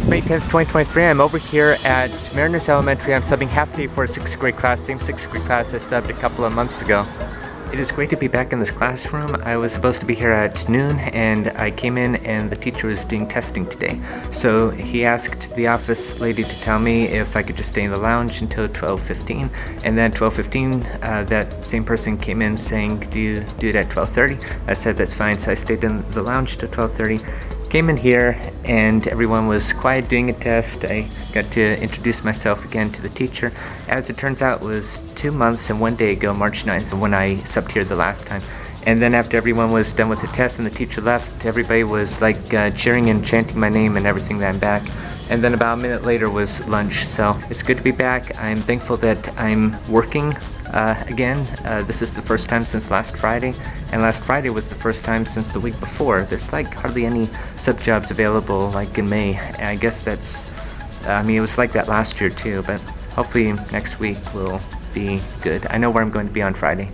It's May 10th, 2023. I'm over here at Mariners Elementary. I'm subbing half day for a 6th grade class, same 6th grade class I subbed a couple of months ago. It is great to be back in this classroom. I was supposed to be here at noon and I came in and the teacher was doing testing today. So he asked the office lady to tell me if I could just stay in the lounge until 12:15, and then 12:15 that same person came in saying, "Do you do it at 12:30?" I said that's fine, so I stayed in the lounge till 12:30. Came in here and everyone was quiet doing a test. I got to introduce myself again to the teacher. As it turns out, it was 2 months and 1 day ago, March 9th, when I subbed here the last time. And then after everyone was done with the test and the teacher left, everybody was like cheering and chanting my name and everything that I'm back. And then about a minute later was lunch. So it's good to be back. I'm thankful that I'm working again. This is the first time since last Friday, and last Friday was the first time since the week before. There's like hardly any sub jobs available like in May. And I guess that's, it was like that last year too, but hopefully next week will be good. I know where I'm going to be on Friday.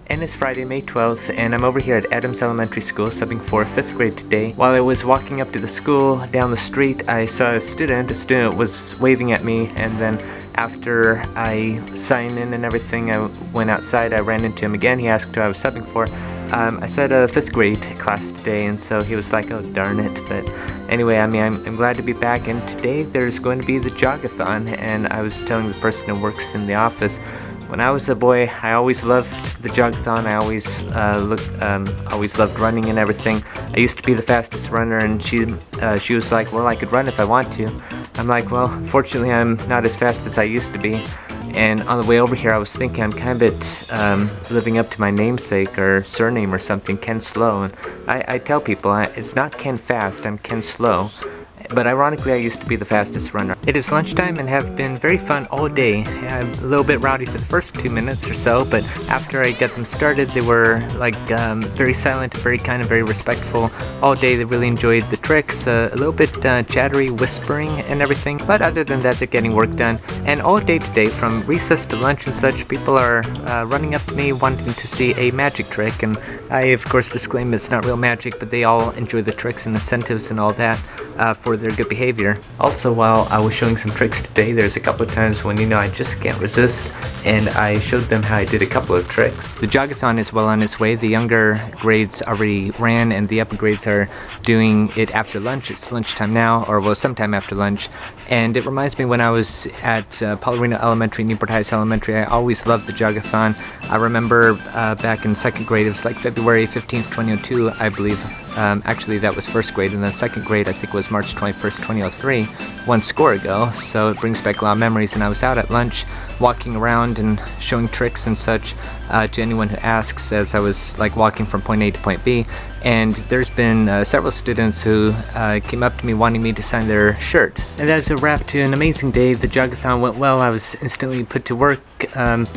And it's Friday, May 12th, and I'm over here at Adams Elementary School subbing for 5th grade today. While I was walking up to the school down the street, I saw a student was waving at me, and then after I signed in and everything, I went outside, I ran into him again. He asked who I was subbing for. I said a 5th grade class today, and so he was like, oh darn it. But anyway, I'm glad to be back, and today there's going to be the jogathon, and I was telling the person who works in the office, when I was a boy, I always loved the jogathon. I always loved running and everything. I used to be the fastest runner, and she was like, well, I could run if I want to. I'm like, well, fortunately, I'm not as fast as I used to be. And on the way over here, I was thinking I'm kind of living up to my namesake or surname or something, Ken Slow. And I tell people, it's not Ken Fast, I'm Ken Slow. But ironically, I used to be the fastest runner. It is lunchtime and have been very fun all day. I'm a little bit rowdy for the first 2 minutes or so, but after I got them started, they were like very silent, very kind and very respectful all day. They really enjoyed the tricks, a little bit chattery, whispering and everything. But other than that, they're getting work done. And all day today, from recess to lunch and such, people are running up to me wanting to see a magic trick. And I, of course, disclaim it's not real magic, but they all enjoy the tricks and incentives and all that for their good behavior. Also, while I was showing some tricks today, there's a couple of times when, I just can't resist, and I showed them how I did a couple of tricks. The jogathon is well on its way. The younger grades already ran, and the upper grades are doing it after lunch. It's lunchtime now, or well, sometime after lunch. And it reminds me when I was at Paularino Elementary, Newport Heights Elementary, I always loved the jogathon. I remember back in 2nd grade, it was like February 15th, 2002, I believe. Actually, that was 1st grade, and then 2nd grade, I think, was March 21st, 2003, one score ago, so it brings back a lot of memories. And I was out at lunch, walking around and showing tricks and such to anyone who asks, as I was like walking from point A to point B. And there's been several students who came up to me wanting me to sign their shirts. And as a wrap to an amazing day, the jogathon went well. I was instantly put to work,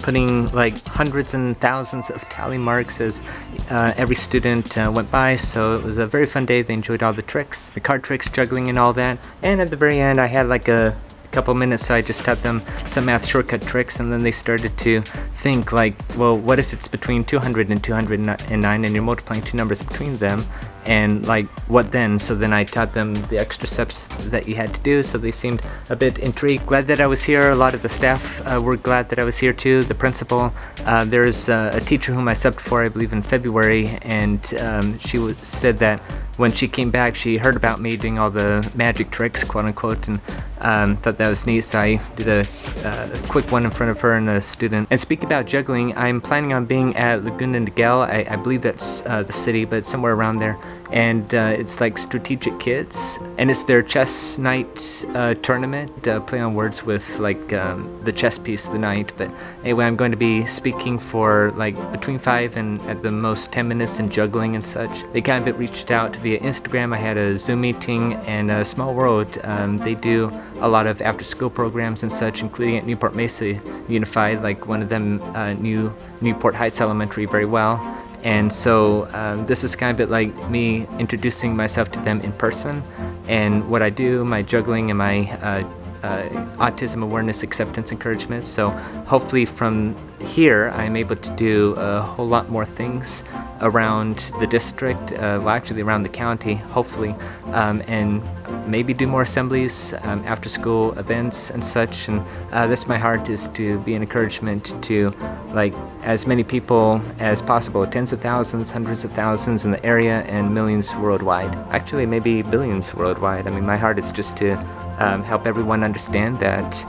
putting like hundreds and thousands of tally marks as every student went by. So it was a very fun day. They enjoyed all the tricks, the card tricks, juggling and all that. And at the very end, I had like a couple minutes, so I just taught them some math shortcut tricks, and then they started to think like, well, what if it's between 200 and 209 and you're multiplying two numbers between them, and like, what then? So then I taught them the extra steps that you had to do, so they seemed a bit intrigued. Glad that I was here. A lot of the staff were glad that I was here too. The principal, there's a teacher whom I subbed for, I believe in February, and she said that when she came back, she heard about me doing all the magic tricks, quote unquote, and thought that was neat, so I did a quick one in front of her and a student. And speaking about juggling, I'm planning on being at Laguna Niguel. I believe that's the city, but somewhere around there. And it's like Strategic Kids, and it's their chess night tournament, play on words with like the chess piece of the night. But anyway, I'm going to be speaking for like between 5 and at the most 10 minutes in juggling and such. They kind of reached out via Instagram. I had a Zoom meeting, and Small World, they do a lot of after-school programs and such, including at Newport Mesa Unified, like one of them knew Newport Heights Elementary very well. And so this is kind of a bit like me introducing myself to them in person, and what I do, my juggling and my autism awareness, acceptance, encouragement. So hopefully from here I'm able to do a whole lot more things around the district, well actually around the county, hopefully, and maybe do more assemblies, after school events and such, and that's my heart, is to be an encouragement to like as many people as possible, tens of thousands, hundreds of thousands in the area, and millions worldwide. Actually, maybe billions worldwide. I mean, my heart is just to help everyone understand that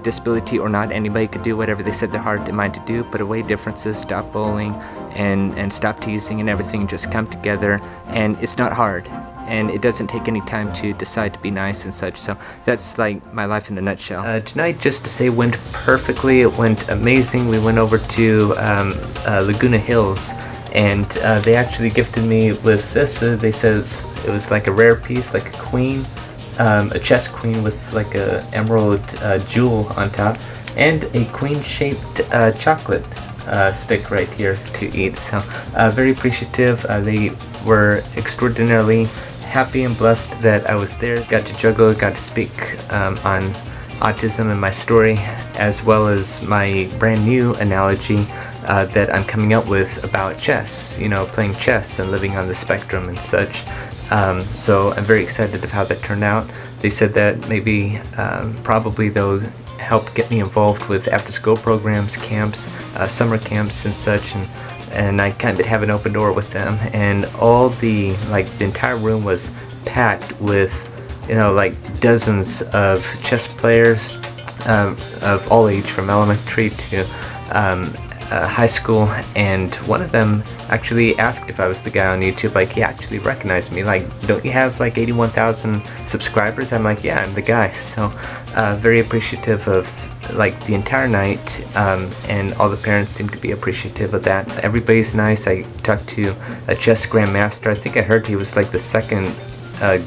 disability or not, anybody could do whatever they set their heart and mind to do, put away differences, stop bullying, and stop teasing, and everything just come together. And it's not hard, and it doesn't take any time to decide to be nice and such. So that's like my life in a nutshell. Tonight, just to say, went perfectly. It went amazing. We went over to Laguna Hills, and they actually gifted me with this. They said it was like a rare piece, like a queen, a chess queen with like a emerald jewel on top, and a queen-shaped chocolate stick right here to eat. So very appreciative. They were extraordinarily happy and blessed that I was there. Got to juggle, got to speak on autism and my story, as well as my brand new analogy that I'm coming up with about chess, you know, playing chess and living on the spectrum and such. So I'm very excited of how that turned out. They said that maybe, probably they'll help get me involved with after-school programs, camps, summer camps and such, and I kind of have an open door with them. And all the entire room was packed with, you know, like dozens of chess players of all age, from elementary to high school, and one of them actually asked if I was the guy on YouTube. Like, he actually recognized me. Like, don't you have like 81,000 subscribers? I'm like, yeah, I'm the guy. So very appreciative of like the entire night, and all the parents seem to be appreciative of that. Everybody's nice. I talked to a chess grandmaster. I think I heard he was like the second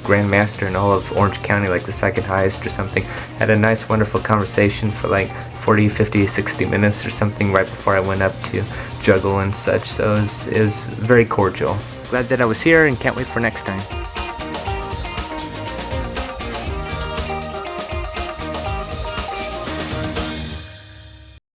grandmaster in all of Orange County, like the second highest or something. Had a nice, wonderful conversation for like 40, 50, 60 minutes or something right before I went up to juggle and such. So it was very cordial. Glad that I was here, and can't wait for next time.